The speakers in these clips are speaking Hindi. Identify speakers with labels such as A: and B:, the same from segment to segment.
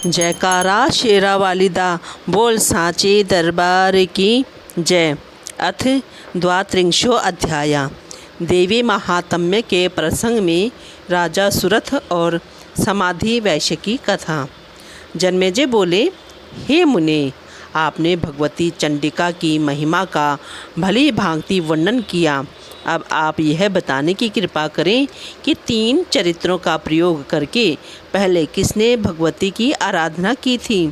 A: जयकारा शेरा वालिदा बोल सांचे दरबार की जय। अथ द्वात्रिंशो अध्याय। देवी महात्म्य के प्रसंग में राजा सुरथ और समाधि वैश्य की कथा। जन्मेजय बोले, हे मुने, आपने भगवती चंडिका की महिमा का भली भांति वर्णन किया। अब आप यह बताने की कृपा करें कि 3 चरित्रों का प्रयोग करके पहले किसने भगवती की आराधना की थी।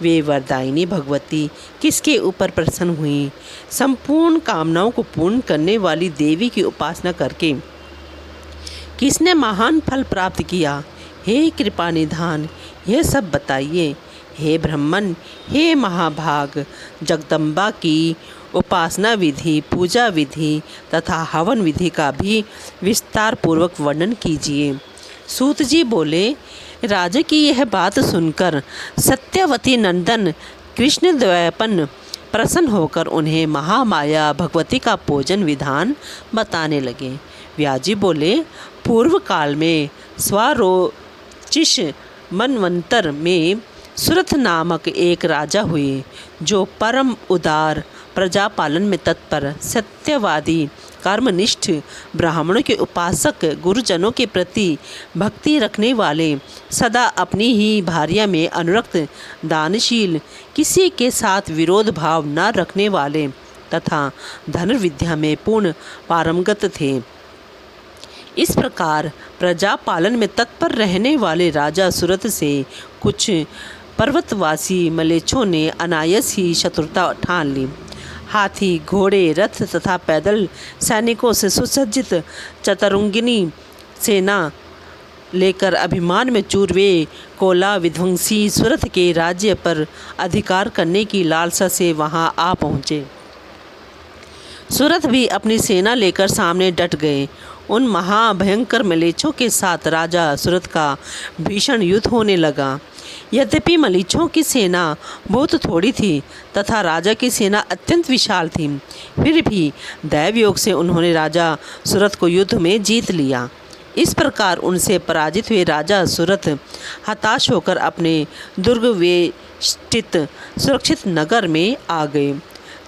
A: वे वरदायिनी भगवती किसके ऊपर प्रसन्न हुई। संपूर्ण कामनाओं को पूर्ण करने वाली देवी की उपासना करके किसने महान फल प्राप्त किया। हे कृपा निधान, यह सब बताइए। हे ब्राह्मण, हे महाभाग, जगदम्बा की उपासना विधि, पूजा विधि तथा हवन विधि का भी विस्तार पूर्वक वर्णन कीजिए। सूत जी बोले, राजा की यह बात सुनकर सत्यवती नंदन कृष्ण द्वैपन प्रसन्न होकर उन्हें महामाया भगवती का पूजन विधान बताने लगे। व्याजी बोले, पूर्व काल में स्वारोचिष मनवंतर में सुरथ नामक एक राजा हुए, जो परम उदार, प्रजा पालन में तत्पर, सत्यवादी, कर्मनिष्ठ, ब्राह्मणों के उपासक, गुरुजनों के प्रति भक्ति रखने वाले, सदा अपनी ही भार्या में अनुरक्त, दानशील, किसी के साथ विरोध भाव न रखने वाले तथा धनुर्विद्या में पूर्ण पारंगत थे। इस प्रकार प्रजा पालन में तत्पर रहने वाले राजा सुरथ से कुछ पर्वतवासी मलेच्छों ने अनायास ही शत्रुता ठान ली। हाथी, घोड़े, रथ तथा पैदल सैनिकों से सुसज्जित चतुरंगिनी सेना लेकर अभिमान में चूर वे कोला विध्वंसी सुरथ के राज्य पर अधिकार करने की लालसा से वहां आ पहुँचे। सुरथ भी अपनी सेना लेकर सामने डट गए। उन महाभयंकर मलेच्छों के साथ राजा सुरथ का भीषण युद्ध होने लगा। यद्यपि मलीच्छों की सेना बहुत थोड़ी थी तथा राजा की सेना अत्यंत विशाल थी, फिर भी दैव योग से उन्होंने राजा सुरथ को युद्ध में जीत लिया। इस प्रकार उनसे पराजित हुए राजा सुरथ हताश होकर अपने दुर्ग वेष्टित सुरक्षित नगर में आ गए।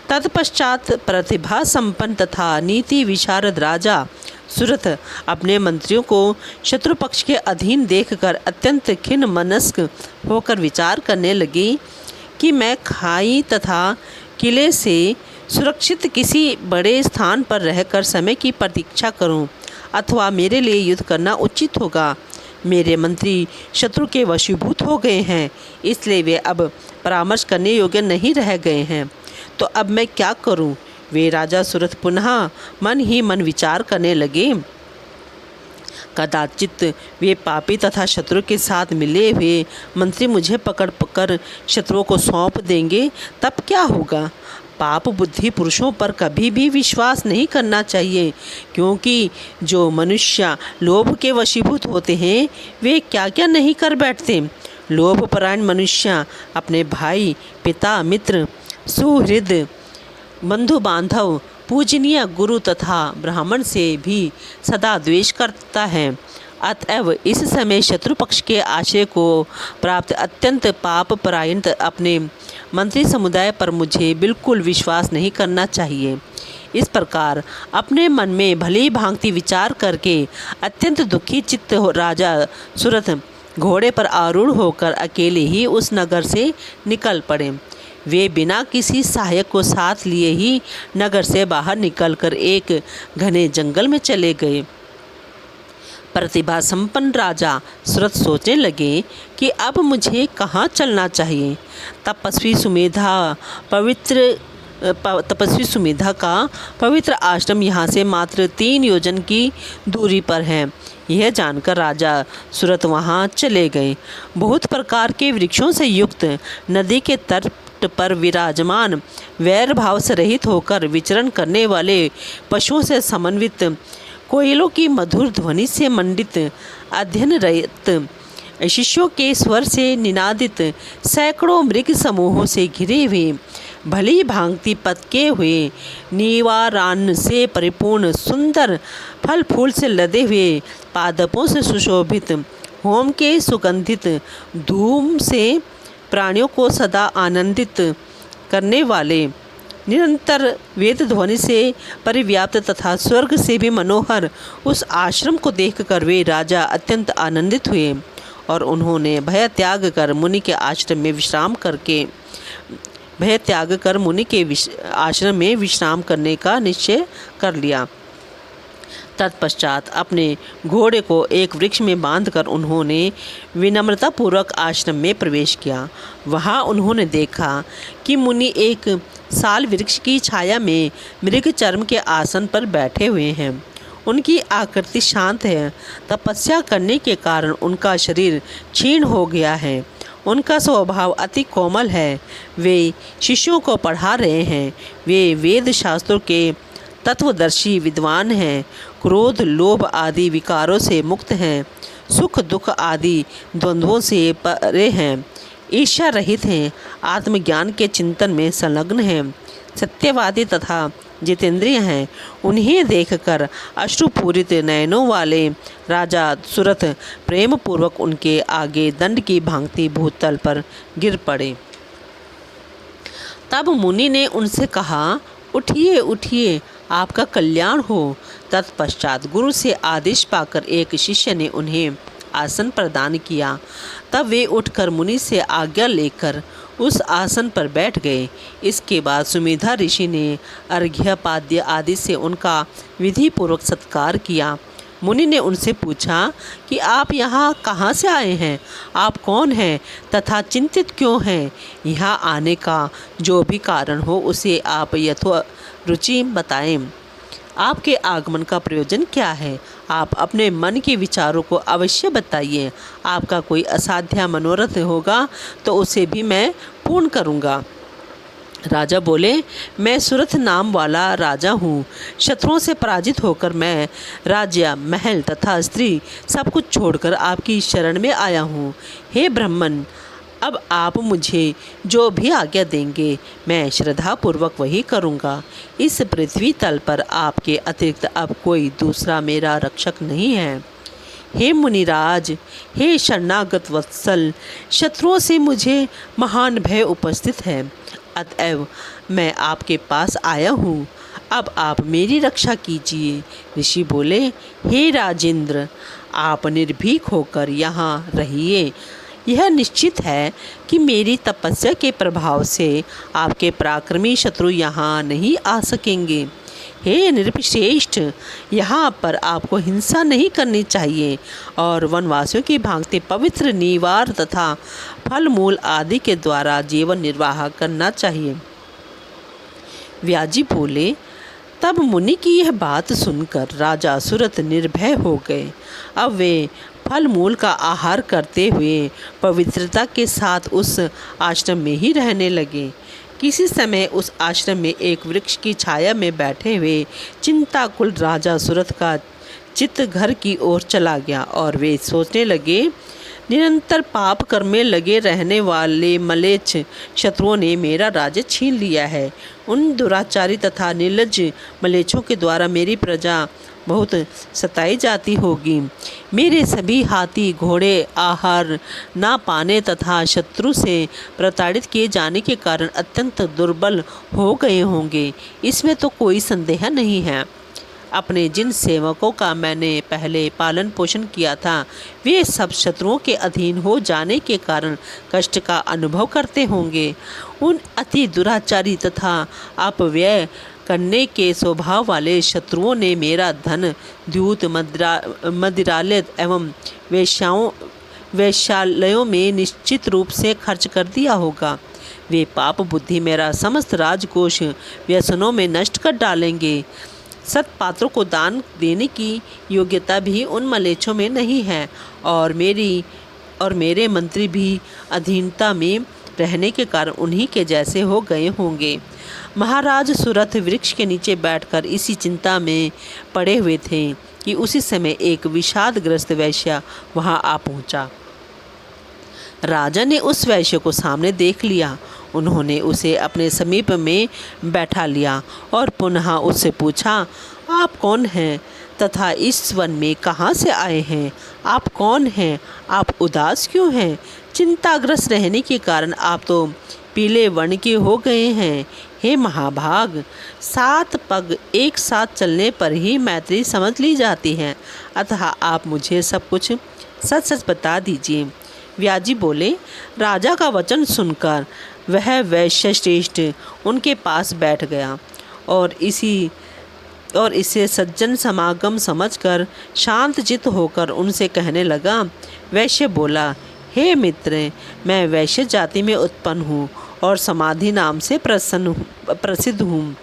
A: तत्पश्चात प्रतिभा संपन्न तथा नीति विशारद राजा सुरथ अपने मंत्रियों को शत्रु पक्ष के अधीन देखकर अत्यंत खिन्न मनस्क होकर विचार करने लगे कि मैं खाई तथा किले से सुरक्षित किसी बड़े स्थान पर रहकर समय की प्रतीक्षा करूं, अथवा मेरे लिए युद्ध करना उचित होगा। मेरे मंत्री शत्रु के वशीभूत हो गए हैं, इसलिए वे अब परामर्श करने योग्य नहीं रह गए हैं। तो अब मैं क्या करूं? वे राजा सुरथ पुनः मन ही मन विचार करने लगे। कदाचित वे पापी तथा शत्रु के साथ मिले हुए मंत्री मुझे पकड़ पकड़ शत्रुओं को सौंप देंगे, तब क्या होगा? पाप बुद्धि पुरुषों पर कभी भी विश्वास नहीं करना चाहिए, क्योंकि जो मनुष्य लोभ के वशीभूत होते हैं वे क्या क्या नहीं कर बैठते। लोभपरायण मनुष्य अपने भाई, पिता, मित्र, सुहृद, बंधु बांधव, पूजनीय गुरु तथा ब्राह्मण से भी सदा द्वेष करता है। अतएव इस समय शत्रु पक्ष के आशय को प्राप्त अत्यंत पाप परायण अपने मंत्री समुदाय पर मुझे बिल्कुल विश्वास नहीं करना चाहिए। इस प्रकार अपने मन में भली भांति विचार करके अत्यंत दुखी चित्त राजा सुरथ घोड़े पर आरूढ़ होकर अकेले ही उस नगर से निकल पड़े। वे बिना किसी सहायक को साथ लिए ही नगर से बाहर निकलकर एक घने जंगल में चले गए। प्रतिभा संपन्न राजा सुरथ सोचने लगे कि अब मुझे कहाँ चलना चाहिए। तपस्वी सुमेधा का पवित्र आश्रम यहाँ से मात्र 3 योजन की दूरी पर है। यह जानकर राजा सुरथ वहाँ चले गए। बहुत प्रकार के वृक्षों से युक्त नदी के तट पर विराजमान, वैर भाव से रहित होकर विचरण करने वाले पशुओं से समन्वित, कोयलों की मधुर ध्वनि से मंडित, अध्ययन रहित, शिष्यों के स्वर से निनादित, सैकड़ों मृग समूहों से घिरे हुए, भली भांति पतके हुए, निवारान से परिपूर्ण, सुंदर फल फूल से लदे हुए, पादपों से सुशोभित, होम के सुगंधित धूम से प्राणियों को सदा आनंदित करने वाले, निरंतर वेद ध्वनि से परिव्याप्त तथा स्वर्ग से भी मनोहर उस आश्रम को देखकर वे राजा अत्यंत आनंदित हुए और उन्होंने भय त्याग कर मुनि के आश्रम में विश्राम करने का निश्चय कर लिया। तत्पश्चात अपने घोड़े को एक वृक्ष में बांधकर उन्होंने विनम्रतापूर्वक आश्रम में प्रवेश किया। वहाँ उन्होंने देखा कि मुनि एक साल वृक्ष की छाया में मृग चर्म के आसन पर बैठे हुए हैं। उनकी आकृति शांत है। तपस्या करने के कारण उनका शरीर क्षीण हो गया है। उनका स्वभाव अति कोमल है। वे शिष्यों को पढ़ा रहे हैं। वे वेद शास्त्रों के तत्वदर्शी विद्वान हैं। क्रोध लोभ आदि विकारों से मुक्त हैं। सुख दुख आदि द्वंद्वों से परे हैं। ईर्ष्या रहित हैं। आत्मज्ञान के चिंतन में संलग्न हैं। सत्यवादी तथा जितेंद्रिय हैं। उन्हें देखकर अश्रुपूरित नयनों वाले राजा सुरथ प्रेम पूर्वक उनके आगे दंड की भांति भूतल पर गिर पड़े। तब मुनि ने उनसे कहा, उठिए उठिए, आपका कल्याण हो। तत्पश्चात गुरु से आदेश पाकर एक शिष्य ने उन्हें आसन प्रदान किया। तब वे उठकर मुनि से आज्ञा लेकर उस आसन पर बैठ गए। इसके बाद सुमेधा ऋषि ने अर्घ्यपाद्य आदि से उनका विधि पूर्वक सत्कार किया। मुनि ने उनसे पूछा कि आप यहाँ कहाँ से आए हैं, आप कौन हैं तथा चिंतित क्यों हैं? यहाँ आने का जो भी कारण हो उसे आप यथोरुचि बताएं। आपके आगमन का प्रयोजन क्या है? आप अपने मन के विचारों को अवश्य बताइए। आपका कोई असाध्य मनोरथ होगा तो उसे भी मैं पूर्ण करूँगा। राजा बोले, मैं सुरथ नाम वाला राजा हूँ। शत्रुओं से पराजित होकर मैं राज्य महल तथा स्त्री सब कुछ छोड़कर आपकी शरण में आया हूँ। हे ब्राह्मण, अब आप मुझे जो भी आज्ञा देंगे मैं श्रद्धापूर्वक वही करूँगा। इस पृथ्वी तल पर आपके अतिरिक्त अब कोई दूसरा मेरा रक्षक नहीं है। हे मुनिराज, हे शरणागत वत्सल, शत्रुओं से मुझे महान भय उपस्थित है। अतएव मैं आपके पास आया हूँ। अब आप मेरी रक्षा कीजिए। ऋषि बोले, हे राजेंद्र, आप निर्भीक होकर यहाँ रहिए। यह निश्चित है कि मेरी तपस्या के प्रभाव से आपके पराक्रमी शत्रु यहाँ नहीं आ सकेंगे। हे नृपश्रेष्ठ, यहाँ पर आपको हिंसा नहीं करनी चाहिए और वनवासियों की भांति पवित्र निवार तथा फल मूल आदि के द्वारा जीवन निर्वाह करना चाहिए। व्याजी बोले, तब मुनि की यह बात सुनकर राजा सुरथ निर्भय हो गए। अब वे फल मूल का आहार करते हुए पवित्रता के साथ उस आश्रम में ही रहने लगे। किसी समय उस आश्रम में एक वृक्ष की छाया में बैठे हुए चिंताकुल राजा सुरथ का चित्त घर की ओर चला गया और वे सोचने लगे, निरंतर पाप कर्म में लगे रहने वाले मलेच्छ शत्रुओं ने मेरा राज्य छीन लिया है। उन दुराचारी तथा निर्लज्ज मलेच्छों के द्वारा मेरी प्रजा बहुत सताई जाती होगी। मेरे सभी हाथी घोड़े आहार ना पाने तथा शत्रु से प्रताड़ित किए जाने के कारण अत्यंत दुर्बल हो गए होंगे, इसमें तो कोई संदेह नहीं है। अपने जिन सेवकों का मैंने पहले पालन पोषण किया था, वे सब शत्रुओं के अधीन हो जाने के कारण कष्ट का अनुभव करते होंगे। उन अति दुराचारी तथा अपव्यय करने के स्वभाव वाले शत्रुओं ने मेरा धन द्यूत मदिरालय एवं वेश्यालयों में निश्चित रूप से खर्च कर दिया होगा। वे पाप बुद्धि मेरा समस्त राजकोष व्यसनों में नष्ट कर डालेंगे। सत्पात्रों को दान देने की योग्यता भी उन मलेच्छों में नहीं है और मेरे मंत्री भी अधीनता में रहने के कारण उन्हीं के जैसे हो गए होंगे। महाराज सुरथ वृक्ष के नीचे बैठकर इसी चिंता में पड़े हुए थे कि उसी समय एक विषादग्रस्त वैश्य वहां आ पहुंचा। राजा ने उस वैश्य को सामने देख लिया। उन्होंने उसे अपने समीप में बैठा लिया और पुनः उससे पूछा, आप कौन हैं तथा इस वन में कहाँ से आए हैं? आप कौन हैं? आप उदास क्यों हैं? चिंताग्रस्त रहने के कारण आप तो पीले वर्ण के हो गए हैं। हे महाभाग, 7 पग एक साथ चलने पर ही मैत्री समझ ली जाती है, अतः आप मुझे सब कुछ सच सच बता दीजिए। व्यास जी बोले, राजा का वचन सुनकर वह वैश्य श्रेष्ठ उनके पास बैठ गया और इसे सज्जन समागम समझकर शांत चित्त होकर उनसे कहने लगा। वैश्य बोला, हे मित्र, मैं वैश्य जाति में उत्पन्न हूँ और समाधि नाम से प्रसिद्ध हूँ।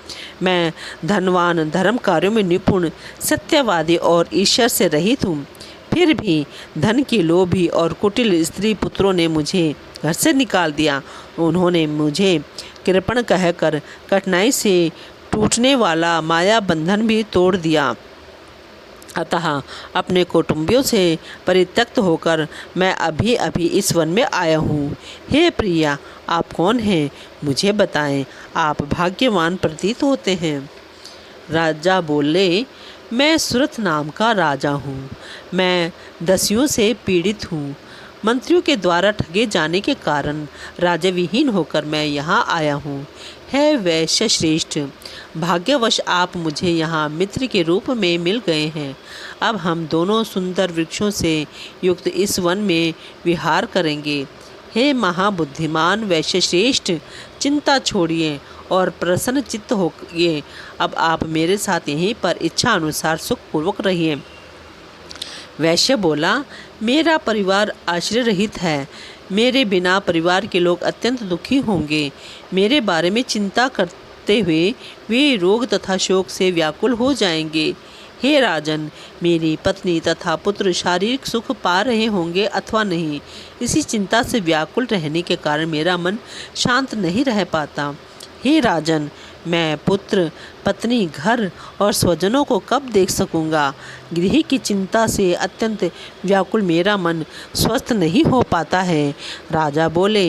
A: मैं धनवान, धर्म कार्यों में निपुण, सत्यवादी और ईश्वर से रहित हूँ। फिर भी धन के लोभी और कुटिल स्त्री पुत्रों ने मुझे घर से निकाल दिया। उन्होंने मुझे कृपण कहकर कठिनाई से टूटने वाला माया बंधन भी तोड़ दिया। अतः अपने कुटुंबियों से परित्यक्त होकर मैं अभी अभी इस वन में आया हूँ। हे प्रिया, आप कौन हैं? मुझे बताएं। आप भाग्यवान प्रतीत होते हैं। राजा बोले, मैं सुरथ नाम का राजा हूँ। मैं दस्युओं से पीड़ित हूँ। मंत्रियों के द्वारा ठगे जाने के कारण राजविहीन होकर मैं यहाँ आया हूँ। है वैश्य श्रेष्ठ, भाग्यवश आप मुझे यहाँ मित्र के रूप में मिल गए हैं। अब हम दोनों सुंदर वृक्षों से युक्त इस वन में विहार करेंगे। हे महाबुद्धिमान वैश्य श्रेष्ठ, चिंता छोड़िए और प्रसन्न चित्त होइए। अब आप मेरे साथ यहीं पर इच्छा अनुसार सुखपूर्वक रहिए। वैश्य बोला, मेरा परिवार आश्रय रहित है। मेरे बिना परिवार के लोग अत्यंत दुखी होंगे। मेरे बारे में चिंता करते हुए वे रोग तथा शोक से व्याकुल हो जाएंगे। हे राजन, मेरी पत्नी तथा पुत्र शारीरिक सुख पा रहे होंगे अथवा नहीं, इसी चिंता से व्याकुल रहने के कारण मेरा मन शांत नहीं रह पाता। हे राजन, मैं पुत्र, पत्नी, घर और स्वजनों को कब देख सकूंगा? गृह की चिंता से अत्यंत व्याकुल मेरा मन स्वस्थ नहीं हो पाता है। राजा बोले,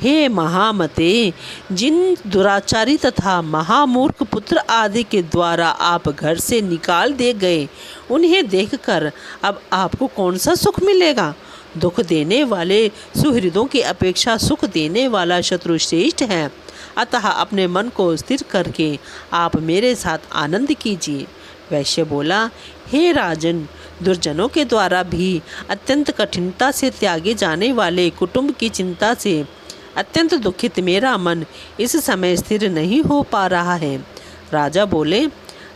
A: हे महामते, जिन दुराचारी तथा महामूर्ख पुत्र आदि के द्वारा आप घर से निकाल दिए गए, उन्हें देखकर अब आपको कौन सा सुख मिलेगा? दुख देने वाले सुहृदों की अपेक्षा सुख देने वाला शत्रु श्रेष्ठ है। अतः अपने मन को स्थिर करके आप मेरे साथ आनंद कीजिए। वैश्य बोला, हे राजन, दुर्जनों के द्वारा भी अत्यंत कठिनता से त्यागे जाने वाले कुटुंब की चिंता से अत्यंत दुखित मेरा मन इस समय स्थिर नहीं हो पा रहा है। राजा बोले,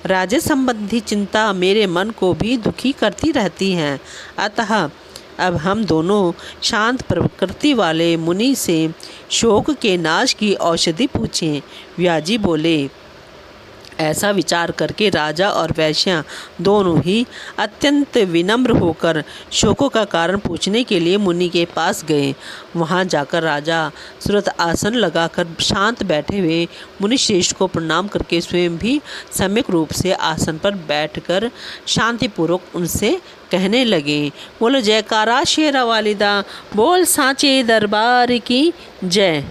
A: राज्य संबंधी चिंता मेरे मन को भी दुखी करती रहती है। अतः अब हम दोनों शांत प्रकृति वाले मुनि से शोक के नाश की औषधि पूछें। व्यास जी बोले, ऐसा विचार करके राजा और वैश्य दोनों ही अत्यंत विनम्र होकर शोकों का कारण पूछने के लिए मुनि के पास गए। वहां जाकर राजा सुरत आसन लगाकर शांत बैठे हुए मुनि श्रेष्ठ को प्रणाम करके स्वयं भी सम्यक रूप से आसन पर बैठकर शांतिपूर्वक उनसे कहने लगे। बोलो जयकारा शेरा वालिदा, बोल सांचे दरबार की जय।